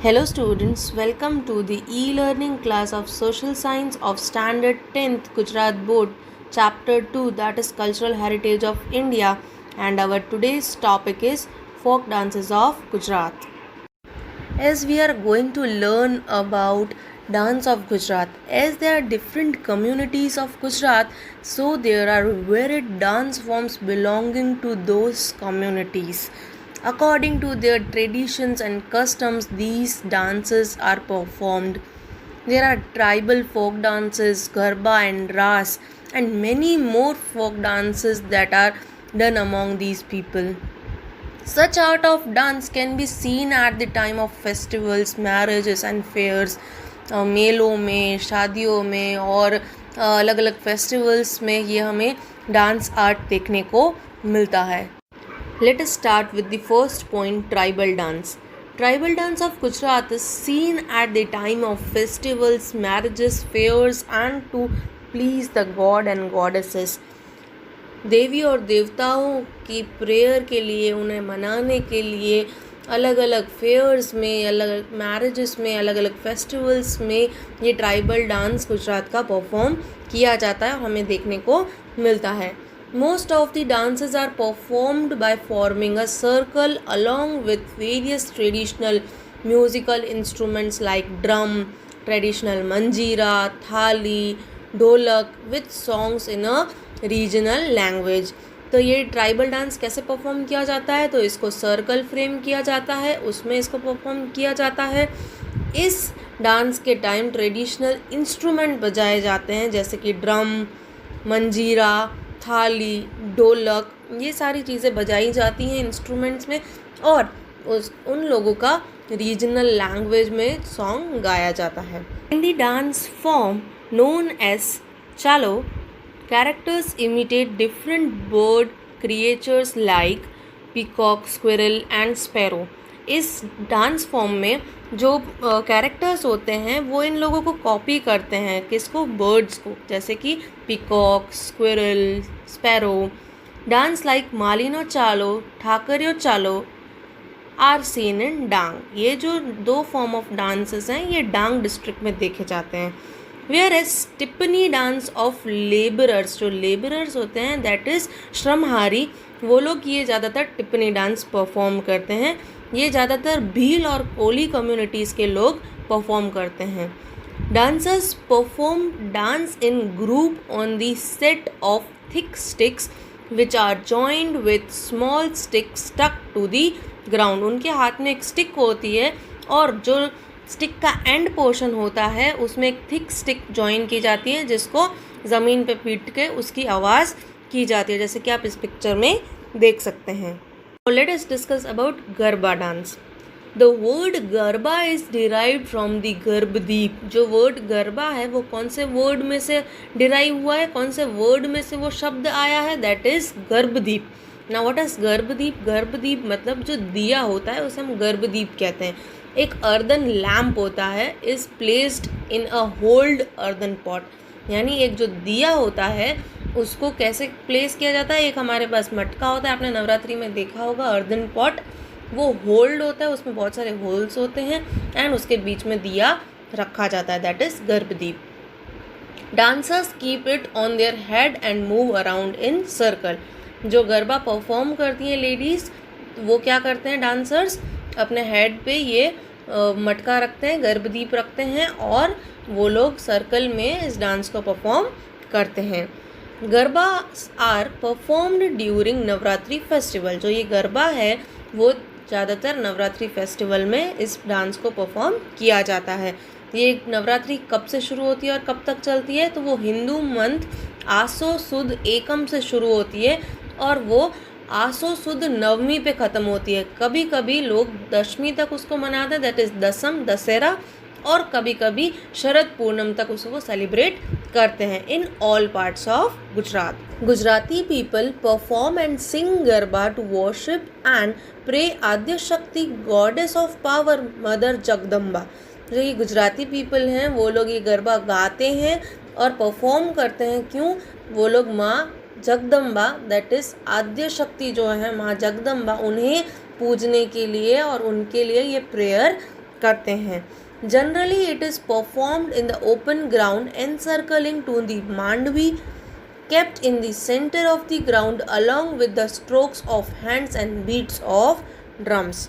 Hello students, welcome to the e-learning class of Social Science of Standard 10th Gujarat Board, Chapter 2, that is Cultural Heritage of India, and our today's topic is Folk Dances of Gujarat. As we are going to learn about dance of Gujarat, as there are different communities of Gujarat, so there are varied dance forms belonging to those communities. According to their traditions and customs, these dances are performed. There are tribal folk dances, Garba and Ras, and many more folk dances that are done among these people. Such art of dance can be seen at the time of festivals, marriages and fairs, मेलों में, शादियों में और अलग अलग festivals में ये हमें डांस आर्ट देखने को मिलता है. Let us start with the first point, tribal dance. Tribal dance of Gujarat is seen at the time of festivals, marriages, fairs and to please the god and goddesses. देवी और देवताओं की prayer के लिए, उन्हें मनाने के लिए अलग अलग फेयर्स में, अलग अलग मैरिजेस में, अलग अलग फेस्टिवल्स में ये ट्राइबल डांस गुजरात का परफॉर्म किया जाता है और हमें देखने को मिलता है. Most of the dances are performed by forming a circle along with various traditional musical instruments like drum, traditional manjira, thali, ढोलक with songs in a regional language. तो ये ट्राइबल डांस कैसे परफॉर्म किया जाता है? तो इसको सर्कल फ्रेम किया जाता है, उसमें इसको परफॉर्म किया जाता है. इस डांस के टाइम ट्रेडिशनल इंस्ट्रूमेंट बजाए जाते हैं जैसे कि ड्रम, मंजीरा, थाली, ढोलक, ये सारी चीज़ें बजाई जाती हैं इंस्ट्रूमेंट्स में और उन लोगों का रीजनल लैंग्वेज में सॉन्ग गाया जाता है. In the dance form known as Chalo, characters imitate different bird creatures like peacock, squirrel and sparrow. इस डांस फॉर्म में जो कैरेक्टर्स होते हैं वो इन लोगों को कॉपी करते हैं. किसको? बर्ड्स को, जैसे कि peacock, squirrel, sparrow. Dance like Malino Chalo, Thakariyo चालो आर सीन इन डांग. ये जो दो फॉर्म ऑफ डांसेस हैं ये डांग डिस्ट्रिक्ट में देखे जाते हैं. Where as Tippani dance of labourers, जो लेबरर्स होते हैं दैट इज़ श्रमहारी, वो लोग ये ज़्यादातर टिप्पनी डांस परफॉर्म करते हैं. ये ज़्यादातर भील और कोली कम्युनिटीज़ के लोग परफॉर्म करते हैं. Dancers perform dance in group on the set of thick sticks which are joined with small stick stuck to the ground. उनके हाथ में एक स्टिक होती है और जो स्टिक का एंड पोर्शन होता है उसमें एक थिक स्टिक जॉइन की जाती है जिसको ज़मीन पे पीट के उसकी आवाज़ की जाती है, जैसे कि आप इस पिक्चर में देख सकते हैं. Let us discuss about Garba dance. The word Garba is derived from the Garbdeep. जो word Garba है वो कौन से word में से derive हुआ है, कौन से word में से वो शब्द आया है? That is Garbdeep. Now what is Garbdeep? Garbdeep मतलब जो दिया होता है उसे हम Garbdeep कहते हैं. एक अर्दन लैम्प होता है, is placed in a hold earthen pot. यानी एक जो दिया होता है उसको कैसे प्लेस किया जाता है? एक हमारे पास मटका होता है, आपने नवरात्रि में देखा होगा अर्दन पॉट, वो होल्ड होता है, उसमें बहुत सारे होल्स होते हैं एंड उसके बीच में दिया रखा जाता है, that is गर्भदीप. Dancers keep it on their head and move around in circle. जो गरबा परफॉर्म करती हैं लेडीज़ वो क्या करते हैं? डांसर्स अपने हेड पे ये मटका रखते हैं, गर्भदीप रखते हैं और वो लोग सर्कल में इस डांस को परफॉर्म करते हैं. Garba are performed during Navratri festival. जो ये गरबा है वो ज़्यादातर नवरात्रि फेस्टिवल में इस डांस को परफॉर्म किया जाता है. ये नवरात्रि कब से शुरू होती है और कब तक चलती है? तो वो हिंदू मंथ आसो सुद एकम से शुरू होती है और वो आसो सुद नवमी पे ख़त्म होती है. कभी कभी लोग दशमी तक उसको मनाते हैं, दैट इज़ दसम, दशहरा, और कभी कभी शरद पूर्णम तक उसको सेलिब्रेट करते हैं in all parts of Gujarat. Gujarati people perform and sing garba to worship and pray Adya Shakti goddess of power mother Jagdamba. जो ये गुजराती पीपल हैं वो लोग ये गरबा गाते हैं और परफॉर्म करते हैं. क्यों? वो लोग माँ जगदम्बा दैट इज़ आद्य शक्ति जो है माँ जगदम्बा, उन्हें पूजने के लिए और उनके लिए ये प्रेयर करते हैं। Generally it is performed in the open ground encircling to the mandvi kept in the center of the ground along with the strokes of hands and beats of drums.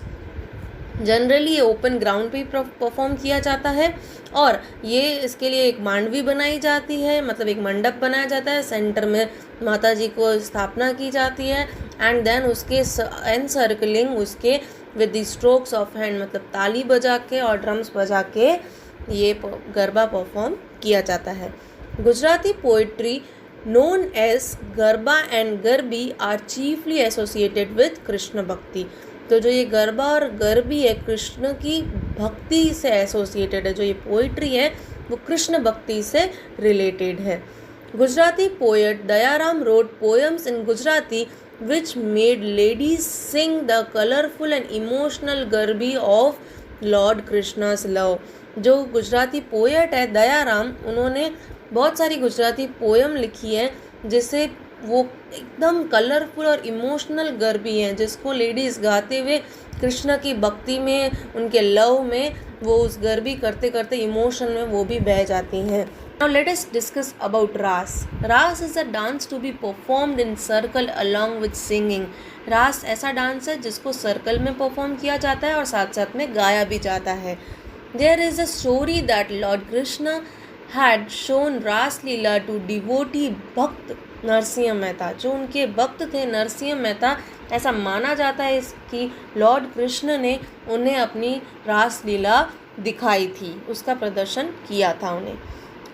Generally ये ओपन ग्राउंड पे perform किया जाता है और ये इसके लिए एक मांडवी बनाई जाती है, मतलब एक मंडप बनाया जाता है, सेंटर में माता जी को स्थापना की जाती है एंड देन उसके एनसर्कलिंग उसके with the strokes of hand, मतलब ताली बजा के और ड्रम्स बजा के ये गरबा परफॉर्म किया जाता है। Gujarati poetry known as garba and garbi are chiefly associated with Krishna bhakti. तो जो ये गरबा और गरबी है कृष्ण की भक्ति से एसोसिएटेड है, जो ये पोइट्री है वो कृष्ण भक्ति से रिलेटेड है। Gujarati poet Dayaram wrote poems in Gujarati which made ladies sing the colourful and emotional garbi of lord Krishna's love. जो गुजराती पोएट है दयाराम, उन्होंने बहुत सारी गुजराती पोयम लिखी है जिससे वो एकदम कलरफुल और इमोशनल गरबी हैं, जिसको लेडीज़ गाते हुए कृष्ण की भक्ति में, उनके लव में वो उस गरबी करते करते इमोशन में वो भी बह जाती हैं। Now let us discuss about raas. Raas is a dance to be performed in circle along with singing. Raas ऐसा डांस है जिसको सर्कल में परफॉर्म किया जाता है और साथ साथ में गाया भी जाता है। There is a story that lord Krishna had shown रास लीला टू डिवोटी भक्त नरसिंह मेहता। जो उनके भक्त थे नरसिंह मेहता, ऐसा माना जाता है कि लॉर्ड कृष्ण ने उन्हें अपनी रास लीला दिखाई थी, उसका प्रदर्शन किया था उन्हें।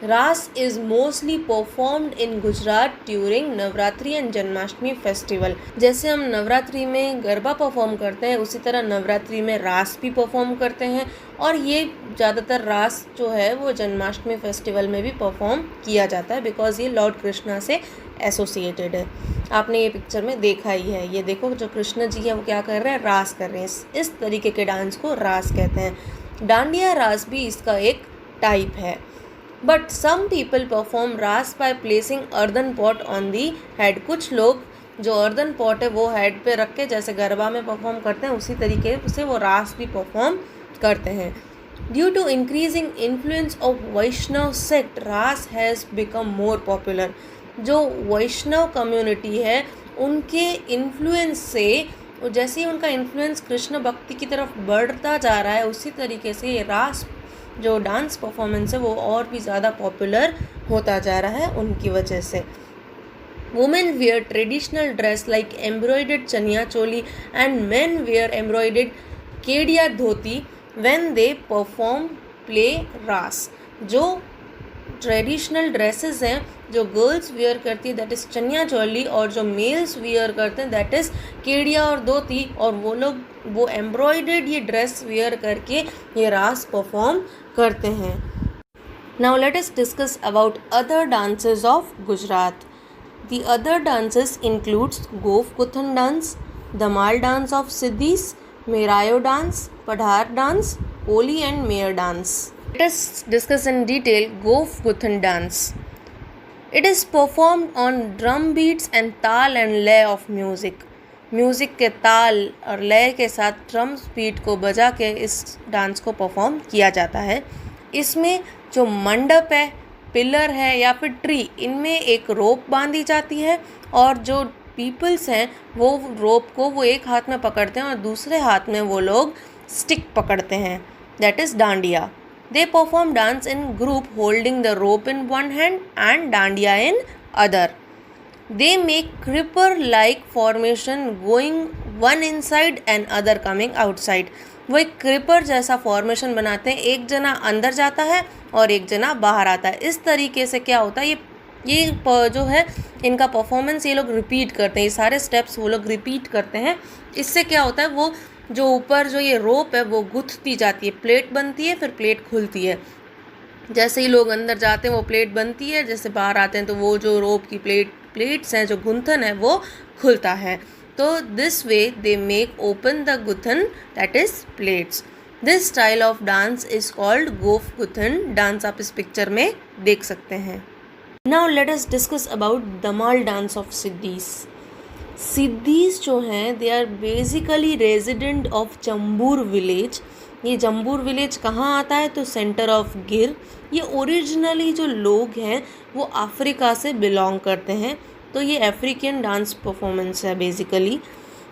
रास is mostly performed in Gujarat during Navratri and Janmashtami festival. जैसे हम नवरात्रि में गरबा परफॉर्म करते हैं उसी तरह नवरात्रि में रास भी परफॉर्म करते हैं और ये ज़्यादातर रास जो है वो जन्माष्टमी फेस्टिवल में भी परफॉर्म किया जाता है बिकॉज ये लॉर्ड कृष्णा से एसोसिएटेड है। आपने ये पिक्चर में देखा ही है, ये देखो जो कृष्ण जी है वो क्या कर रहे हैं, रास कर रहे हैं। इस तरीके के डांस को रास कहते हैं। डांडिया रास भी इसका एक टाइप है। बट सम पीपल परफॉर्म रास by placing earthen pot on the head. कुछ लोग जो अर्दन पॉट है वो हेड पे रख के जैसे गरबा में परफॉर्म करते हैं उसी तरीके से वो रास भी परफॉर्म करते हैं। Due to increasing influence of Vaishnav sect raas has become more popular. जो वैष्णव कम्युनिटी है उनके इन्फ्लुएंस से, जैसे ही उनका इन्फ्लुएंस कृष्ण भक्ति की तरफ बढ़ता जा रहा है उसी तरीके से ये रास जो डांस परफॉर्मेंस है वो और भी ज़्यादा पॉपुलर होता जा रहा है उनकी वजह से। Women wear traditional dress like embroidered chaniya choli and men wear embroidered kediya dhoti when they perform play Raas. जो ट्रेडिशनल ड्रेसेस हैं जो गर्ल्स वेयर करती है दैट इज़ चनिया चोली, और जो मेल्स वेयर करते हैं दैट इज़ केडिया और धोती, और वो लोग वो एम्ब्रॉयडर्ड ये ड्रेस वेयर करके ये रास परफॉर्म करते हैं। Now let us discuss about other dances of Gujarat. The other dances includes Gof Guthan dance, Dhamal dance of Siddis, Merayo dance, Padhar dance, Holi and Mer dance. Let us discuss in detail Gov Guthan dance. It is performed on drum beats and ताल and लय of music. Music के ताल और लय के साथ drum beat को बजा के इस डांस को परफॉर्म किया जाता है। इसमें जो मंडप है, पिलर है या फिर ट्री, इनमें एक रोप बांधी जाती है और जो पीपल्स हैं वो रोप को वो एक हाथ में पकड़ते हैं और दूसरे हाथ में वो लोग स्टिक पकड़ते हैं, that is dandiya. They perform dance in group holding the rope in one hand and dandiya in other. They make creeper-like formation going one inside and other coming outside. वो एक क्रिपर जैसा फॉर्मेशन बनाते हैं, एक जना अंदर जाता है और एक जना बाहर आता है। इस तरीके से क्या होता है, ये जो है इनका परफॉर्मेंस ये लोग रिपीट करते हैं, ये सारे स्टेप्स वो लोग रिपीट करते हैं। इससे क्या होता है, वो जो ऊपर जो ये रोप है वो गुथती जाती है, प्लेट बनती है, फिर प्लेट खुलती है। जैसे ही लोग अंदर जाते हैं वो प्लेट बनती है, जैसे बाहर आते हैं तो वो जो रोप की प्लेट्स हैं, जो गुंथन है वो खुलता है। तो this way they make open the guthan that is plates. This style of dance is called Gof Guthan dance. आप इस पिक्चर में देख सकते हैं। Now let us discuss about Dhamal dance of Siddis. Siddis जो हैं they are basically resident of Chambur village ये जम्बूर विलेज कहाँ आता है? तो सेंटर ऑफ गिर। ये ओरिजिनली जो लोग हैं वो अफ्रीका से बिलोंग करते हैं, तो ये अफ्रीकन डांस परफॉर्मेंस है basically.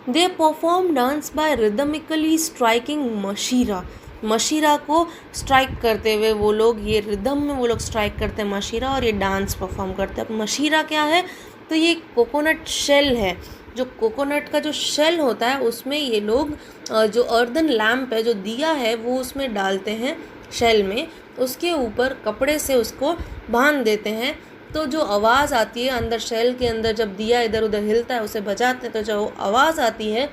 They perform dance by rhythmically striking mashira. Mashira को स्ट्राइक करते हुए वो लोग, ये रिदम में वो लोग स्ट्राइक करते हैं मशीरा और ये डांस परफॉर्म करते हैं। अब मशीरा क्या है? तो ये कोकोनट शेल है। जो कोकोनट का जो शेल होता है उसमें ये लोग जो अर्दन लैम्प है, जो दिया है, वो उसमें डालते हैं शेल में, उसके ऊपर कपड़े से उसको बांध देते हैं। तो जो आवाज़ आती है अंदर शेल के अंदर, जब दिया इधर उधर हिलता है उसे बजाते हैं, तो जो आवाज़ आती है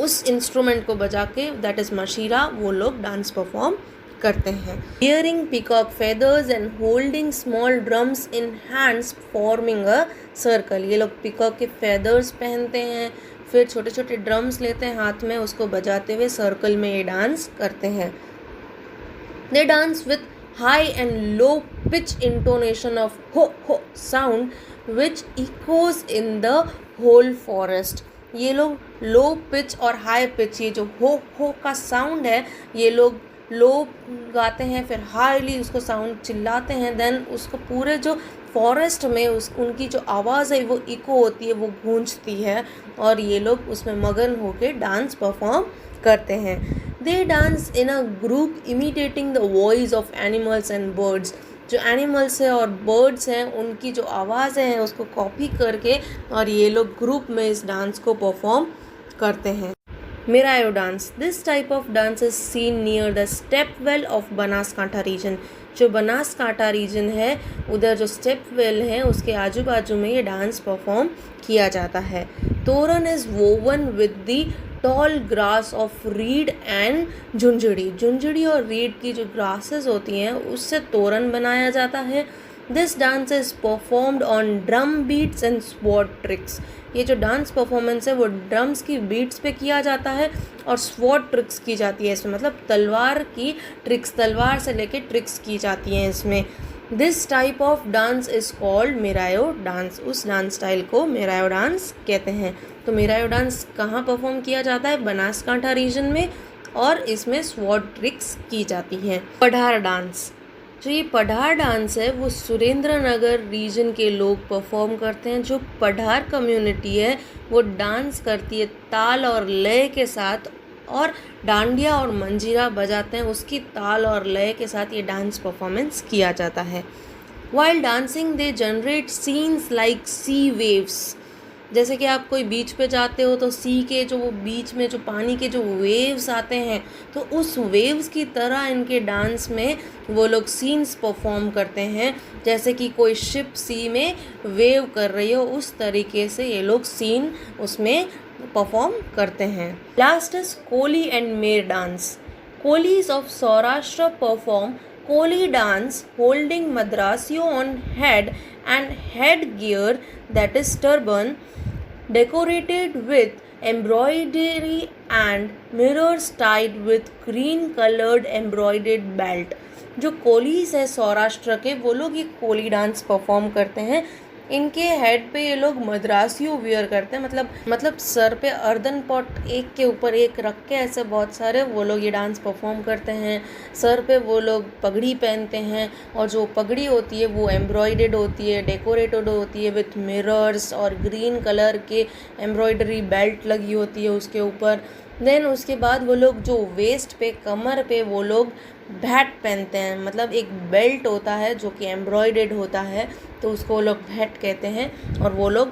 उस इंस्ट्रूमेंट को बजा के, दैट इज़ मशीरा, वो लोग डांस परफॉर्म करते हैं। Wearing peacock feathers and holding small drums in hands forming a circle। ये लोग पीकॉक के फेदर्स पहनते हैं, फिर छोटे छोटे ड्रम्स लेते हैं हाथ में, उसको बजाते हुए सर्कल में ये डांस करते हैं। They dance with high and low pitch intonation of ho ho sound which echoes in the whole forest। ये लोग लो पिच और हाई पिच, ये जो हो का साउंड है, ये लोग लो गाते हैं, फिर हाईली उसको साउंड चिल्लाते हैं, देन उसको पूरे जो फॉरेस्ट में उनकी जो आवाज़ है वो इको होती है, वो गूंजती है और ये लोग उसमें मगन होकर डांस परफॉर्म करते हैं। They dance in a group imitating the voice of animals and birds. जो एनिमल्स है और बर्ड्स हैं उनकी जो आवाज़ें हैं उसको कॉपी करके और ये लोग ग्रुप में इस डांस को परफॉर्म करते हैं। Merayo dance. This type of dance is seen near the step well of Banaskantha region. जो बनासकांठा रीजन है उधर जो स्टेप वेल है उसके आजू बाजू में ये डांस परफॉर्म किया जाता है। Toran is woven with the tall grass of reed and jhunjhudi. Jhunjhudi और रीड की जो ग्रासेस होती हैं उससे तोरण बनाया जाता है। This dance is performed on drum beats and sword tricks. ये जो डांस परफॉर्मेंस है वो ड्रम्स की बीट्स पे किया जाता है और स्वॉर्ड ट्रिक्स की जाती है इसमें, मतलब तलवार की ट्रिक्स, तलवार से लेके ट्रिक्स की जाती हैं इसमें। This type of dance is called Merayo dance. उस डांस स्टाइल को मेरायो डांस कहते हैं। तो मेरायो डांस कहाँ परफॉर्म किया जाता है? बनासकांठा रीजन में, और इसमें स्वॉर्ड ट्रिक्स की जाती हैं। पढ़ार डांस। जो ये पढ़ार डांस है वो सुरेंद्र नगर रीजन के लोग परफॉर्म करते हैं। जो पढ़ार कम्युनिटी है वो डांस करती है ताल और लय के साथ, और डांडिया और मंजीरा बजाते हैं, उसकी ताल और लय के साथ ये डांस परफॉर्मेंस किया जाता है। While dancing they generate scenes like sea waves. जैसे कि आप कोई बीच पे जाते हो तो सी के जो वो बीच में जो पानी के जो वेव्स आते हैं, तो उस वेव्स की तरह इनके डांस में वो लोग सीन्स परफॉर्म करते हैं। जैसे कि कोई शिप सी में वेव कर रही हो, उस तरीके से ये लोग सीन उसमें परफॉर्म करते हैं। Last is Koli and Mer dance. Kolis of Saurashtra perform Koli dance holding madrasio on head and headgear, that is turban, decorated with embroidery and mirrors tied with green colored embroidered belt। जो कोलीस है सौराष्ट्र के, वो लोग ये कोली डांस परफॉर्म करते हैं। इनके हेड पे ये लोग मद्रासियो वियर करते हैं, मतलब सर पे अर्दन पॉट एक के ऊपर एक रख के ऐसे बहुत सारे वो लोग ये डांस परफॉर्म करते हैं। सर पे वो लोग पगड़ी पहनते हैं और जो पगड़ी होती है वो एम्ब्रॉयडेड होती है, डेकोरेटेड होती है विथ मिरर्स, और ग्रीन कलर के एम्ब्रॉयडरी बेल्ट लगी होती है उसके ऊपर। देन उसके बाद वो लोग जो वेस्ट पे, कमर पे वो लोग भैट पहनते हैं, मतलब एक बेल्ट होता है जो कि एम्ब्रॉयडेड होता है, तो उसको वो लोग भैट कहते हैं, और वो लोग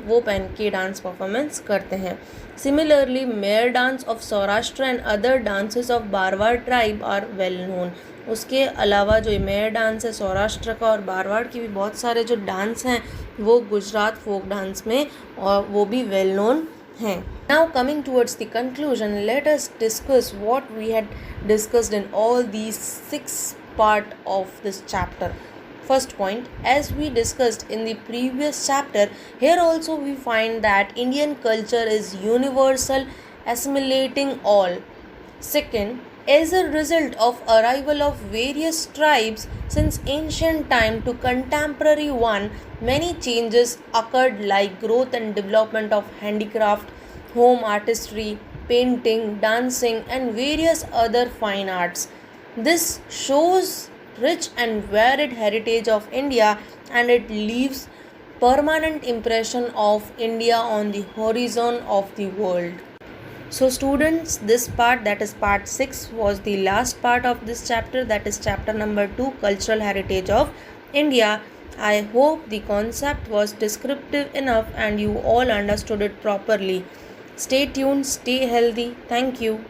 वो पहन के डांस परफॉर्मेंस करते हैं। Similarly Mer dance of Saurashtra and other dances of Barwad tribe are well known. उसके अलावा जो मेयर डांस है सौराष्ट्र का और बारवाड़ की भी बहुत सारे जो डांस हैं वो गुजरात फोक डांस में और वो भी वेल नोन हैं। Now coming towards the conclusion, let us discuss what we had discussed in all these 6 part of this chapter. First point, as we discussed in the previous chapter, here also we find that Indian culture is universal, assimilating all. Second, as a result of arrival of various tribes since ancient time to contemporary one, many changes occurred like growth and development of handicraft, home artistry, painting, dancing, and various other fine arts. This shows rich and varied heritage of India, and it leaves permanent impression of India on the horizon of the world. So, students, this part, that is part 6, was the last part of this chapter, that is chapter number 2, Cultural Heritage of India. I hope the concept was descriptive enough and you all understood it properly. Stay tuned, stay healthy. Thank you.